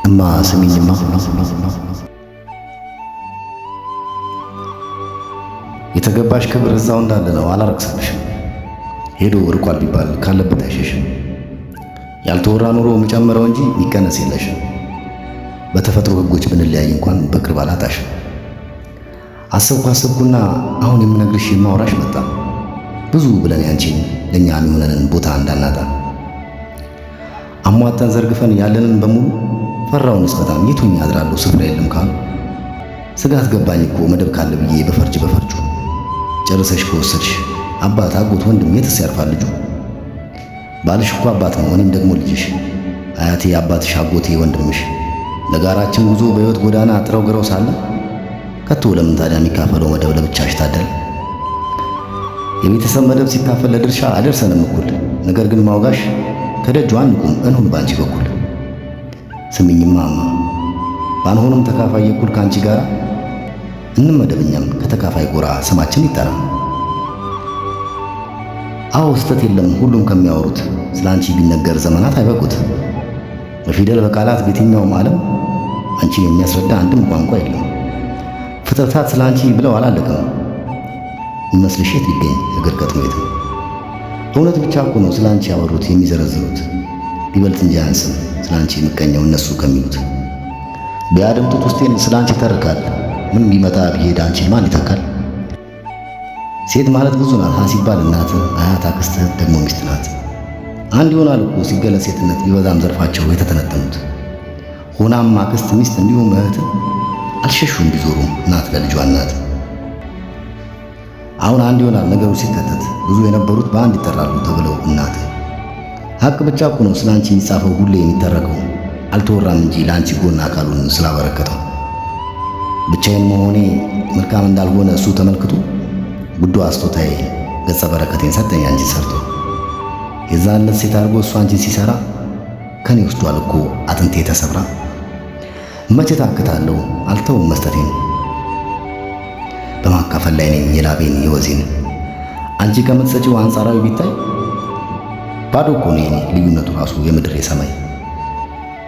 እማ ስሚኝማ፣ የተገባሽ ክብር እዛው እንዳለ ነው። አላረክሰብሽም። ሄዶ ርቋል ቢባል ካለበት አይሸሽም። ያልተወራ ኑሮ የሚጨምረው እንጂ የሚቀነስ የለሽም። በተፈጥሮ ሕጎች ብንለያይ እንኳን በቅርብ አላጣሽም። አሰብኩና አሁን የምነግርሽ የማውራሽ መጣ። ብዙ ብለን ያንቺን ለእኛ የሚሆነንን ቦታ እንዳናጣ አሟጠን ዘርግፈን ያለንን በሙሉ ፈራውንስ በጣም የቱኝ አድራለሁ ስፍራ የለም ካሉ ስጋት ገባኝ እኮ መደብ ካለ ብዬ በፈርጁ ጨርሰሽ ከወሰድሽ አባት፣ አጎት፣ ወንድም የትስ ያርፋል ልጁ? ባልሽ እኮ አባት ነው፣ እኔም ደግሞ ልጅሽ፣ አያቴ አባትሽ፣ አጎቴ ወንድምሽ። ለጋራችን ጉዞ በሕይወት ጎዳና ጥረው ግረው ሳለ ከቶ ለምን ታዲያ የሚካፈለው መደብ ለብቻሽ ታደል? የቤተሰብ መደብ ሲካፈል ለድርሻ አደርሰንም እኩል። ነገር ግን ማውጋሽ ከደጁ አንቁም እንሁን ባንቺ በኩል። ስሚኝማ እማ፣ ባንሆንም ተካፋይ እኩል ካንቺ ጋር እንመደብኛም ከተካፋይ ጎራ ስማችን ይጠራ። አዎ ስተት የለም ሁሉም ከሚያወሩት ስላንቺ ቢነገር ዘመናት አይበቁት። በፊደል በቃላት በየትኛውም ዓለም አንቺን የሚያስረዳ አንድም ቋንቋ የለም። ፍጥረታት ስላንቺ ብለው አላለቅም። ይመስልሽ የት ሊገኝ እግር ቀጥሞ የትም። እውነት ብቻ እኮ ነው ስላንቺ ያወሩት የሚዘረዝሩት። ቢበልጥ እንጂ አያንስም ስላንቺ የሚቀኘው እነሱ ከሚሉት። ቢያደምጡት ውስጤን ስላንቺ ይተርካል። ምን ቢመጣ ቢሄድ አንቺን ማን ይተካል? ሴት ማለት ብዙ ናት። ሲባል እናት፣ አያት፣ አክስት ደግሞ ሚስት ናት። አንድ ይሆናል እኮ ሲገለጽ ሴትነት ቢበዛም ዘርፋቸው የተተነተኑት። ሆናም አክስት፣ ሚስት እንዲሁም እህት አልሸሹም ቢዞሩም እናት ለልጇ እናት። አሁን አንድ ይሆናል ነገሩ ሲከተት ብዙ የነበሩት በአንድ ይጠራሉ ተብለው እናት። ሀቅ ብቻ እኮ ነው ስላንቺ የሚጻፈው ሁሌ የሚተረከው። አልተወራም እንጂ ለአንቺ ጎን አካሉን ስላበረከተው። ብቻዬን መሆኔ መልካም እንዳልሆነ እሱ ተመልክቶ ጉዶ አስጦታዬ ገጸ በረከቴን ሰጠኝ አንቺን ሰርቶ። የዛን ዕለት ሴት አድርጎ እሱ አንቺን ሲሰራ ከኔ ወስዷል እኮ አጥንቴ ተሰብራ። መቼ ታክታለሁ አልተውም መስጠቴን፣ በማካፈል ላይ ነኝ የላቤን የወዜን። አንቺ ከምትሰጪው አንጻራዊ ቢታይ ባዶ እኮ ነው የኔ ልዩነቱ ራሱ የምድር የሰማይ።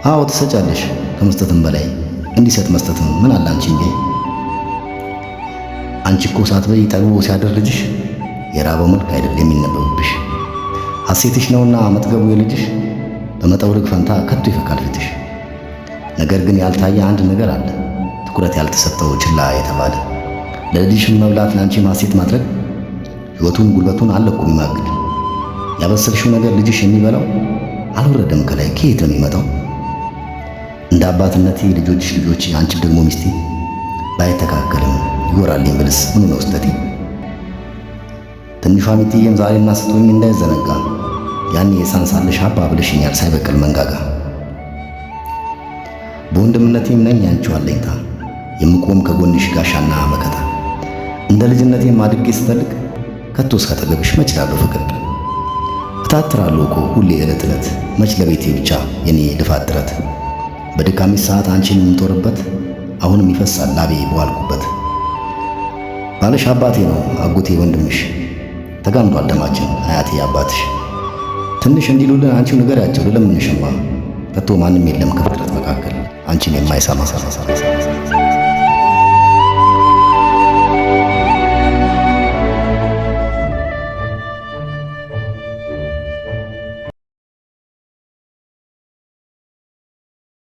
አዎ ትሰጫለሽ ከመስጠትም በላይ እንዲሰጥ መስጠትም ምን አለ አንቺ እንዴ? አንቺ እኮ ሳትበይ ጠግቦ ሲያደር ልጅሽ የራበው መልክ አይደል የሚነበብብሽ። ሐሴትሽ ነውና መጥገቡ የልጅሽ በመጠውለግ ፈንታ ከቶ ይፈካል ፊትሽ። ነገር ግን ያልታየ አንድ ነገር አለ፣ ትኩረት ያልተሰጠው ችላ የተባለ። ለልጅሽም መብላት ለአንቺ ሐሴት ማድረግ ሕይወቱን ጉልበቱን አለ እኮ የሚማግድ። ያበሰልሽው ነገር ልጅሽ የሚበላው አልወረደም ከላይ ከየት ነው የሚመጣው? እንደ አባትነቴ ልጆች አንቺም ደግሞ ሚስቴ ባይተካከልም ይወራልኝ ብልስ ምኑ ነው ስተቴ? ትንሿ ሚጥዬም ዛሬና ስቶኝ እንዳይዘነጋ ያኔ የሳንሳለሽ አባ ብለሽኛል ሳይበቅል መንጋጋ። በወንድምነቴም ነኝ ያንቺው አለኝታ የምቆም ከጎንሽ ጋሻና መከታ። እንደ ልጅነቴም አድጌ ስተልቅ ከቶ እስከ አጠገብሽ መች እላለሁ ፍቅር። እታትራለሁ እኮ ሁሌ ዕለት ዕለት መች ለቤቴ ብቻ የኔ ልፋት ጥረት። በድካሚ ሰዓት አንቺን የምንጦርበት አሁንም ይፈሳል ላቤ በዋልኩበት። ባልሽ አባቴ ነው አጎቴ ወንድምሽ፣ ተጋምዷል ደማችን አያቴ አባትሽ። ትንሽ እንዲሉልን አንቺው ንገሪያቸው ልለምንሽማ፣ ከቶ ማንም የለም ከፍጥረት መካከል አንቺን የማይሰማ